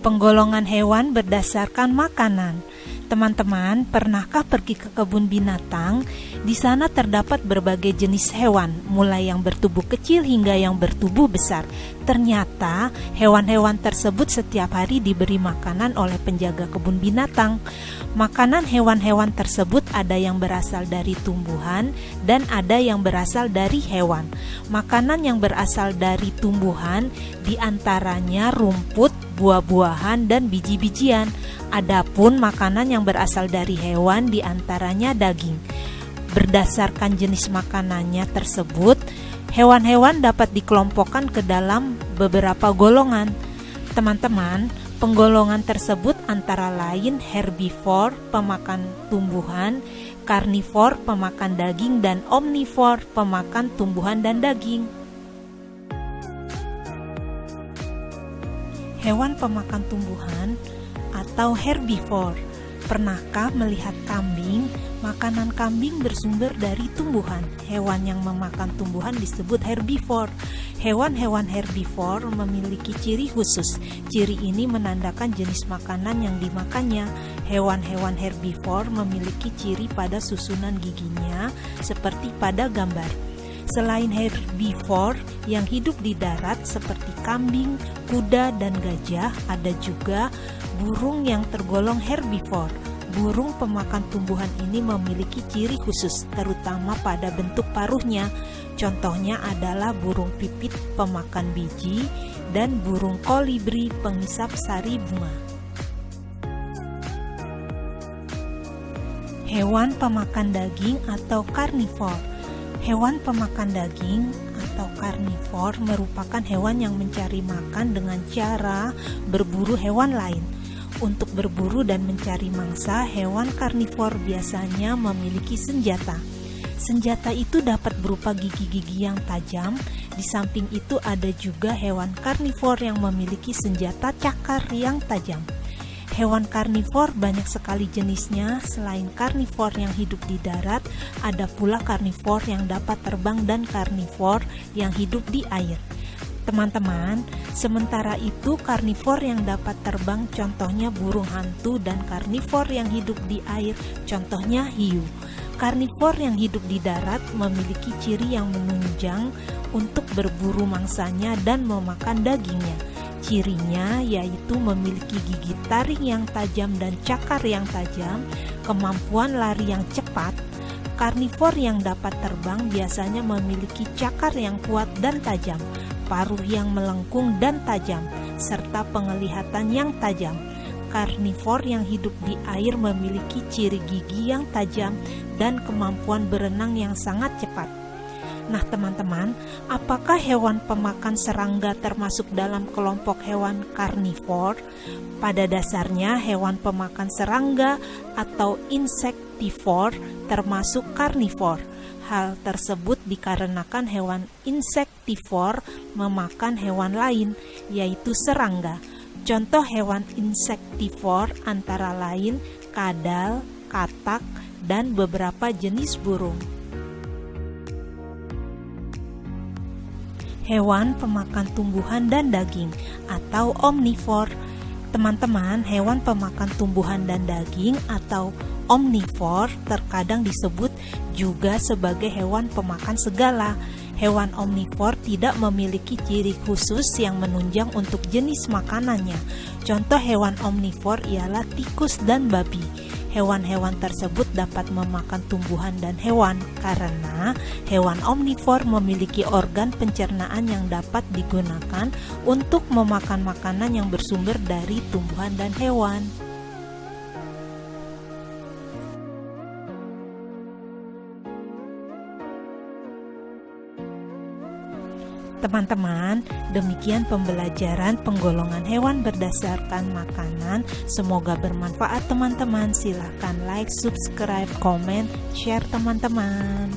Penggolongan hewan berdasarkan makanan. Teman-teman, pernahkah pergi ke kebun binatang? Di sana terdapat berbagai jenis hewan, mulai yang bertubuh kecil hingga yang bertubuh besar. Ternyata, hewan-hewan tersebut setiap hari diberi makanan oleh penjaga kebun binatang. Makanan hewan-hewan tersebut ada yang berasal dari tumbuhan dan ada yang berasal dari hewan. Makanan yang berasal dari tumbuhan diantaranya rumput, buah-buahan, dan biji-bijian. Adapun makanan yang berasal dari hewan diantaranya daging. Berdasarkan jenis makanannya tersebut, hewan-hewan dapat dikelompokkan ke dalam beberapa golongan. Teman-teman, penggolongan tersebut antara lain herbivore, pemakan tumbuhan, karnivor, pemakan daging, dan omnivor, pemakan tumbuhan dan daging. Hewan pemakan tumbuhan atau herbivore. Pernahkah melihat kambing? Makanan kambing bersumber dari tumbuhan. Hewan yang memakan tumbuhan disebut herbivore. Hewan-hewan herbivore memiliki ciri khusus. Ciri ini menandakan jenis makanan yang dimakannya. Hewan-hewan herbivore memiliki ciri pada susunan giginya seperti pada gambar. Selain herbivore yang hidup di darat seperti kambing, kuda, dan gajah, ada juga burung yang tergolong herbivore. Burung pemakan tumbuhan ini memiliki ciri khusus, terutama pada bentuk paruhnya. Contohnya adalah burung pipit pemakan biji dan burung kolibri penghisap sari bunga. Hewan pemakan daging atau karnivor. Hewan pemakan daging atau karnivor merupakan hewan yang mencari makan dengan cara berburu hewan lain. Untuk berburu dan mencari mangsa, hewan karnivor biasanya memiliki senjata. Senjata itu dapat berupa gigi-gigi yang tajam. Di samping itu ada juga hewan karnivor yang memiliki senjata cakar yang tajam. Hewan karnivor banyak sekali jenisnya. Selain karnivor yang hidup di darat, ada pula karnivor yang dapat terbang dan karnivor yang hidup di air. Teman-teman, sementara itu karnivor yang dapat terbang contohnya burung hantu dan karnivor yang hidup di air contohnya hiu. Karnivor yang hidup di darat memiliki ciri yang menunjang untuk berburu mangsanya dan memakan dagingnya. Cirinya yaitu memiliki gigi taring yang tajam dan cakar yang tajam, kemampuan lari yang cepat. Karnivor yang dapat terbang biasanya memiliki cakar yang kuat dan tajam, paruh yang melengkung dan tajam, serta penglihatan yang tajam. Karnivor yang hidup di air memiliki ciri gigi yang tajam dan kemampuan berenang yang sangat cepat. Nah teman-teman, apakah hewan pemakan serangga termasuk dalam kelompok hewan karnivor? Pada dasarnya hewan pemakan serangga atau insektivor termasuk karnivor. Hal tersebut dikarenakan hewan insektivor memakan hewan lain, yaitu serangga. Contoh hewan insektivor antara lain kadal, katak, dan beberapa jenis burung. Hewan pemakan tumbuhan dan daging atau omnivor. Teman-teman, hewan pemakan tumbuhan dan daging atau omnivor terkadang disebut juga sebagai hewan pemakan segala. Hewan omnivor tidak memiliki ciri khusus yang menunjang untuk jenis makanannya. Contoh hewan omnivor ialah tikus dan babi. Hewan-hewan tersebut dapat memakan tumbuhan dan hewan karena hewan omnivor memiliki organ pencernaan yang dapat digunakan untuk memakan makanan yang bersumber dari tumbuhan dan hewan. Teman-teman, demikian pembelajaran penggolongan hewan berdasarkan makanan. Semoga bermanfaat teman-teman. Silakan like, subscribe, komen, share teman-teman.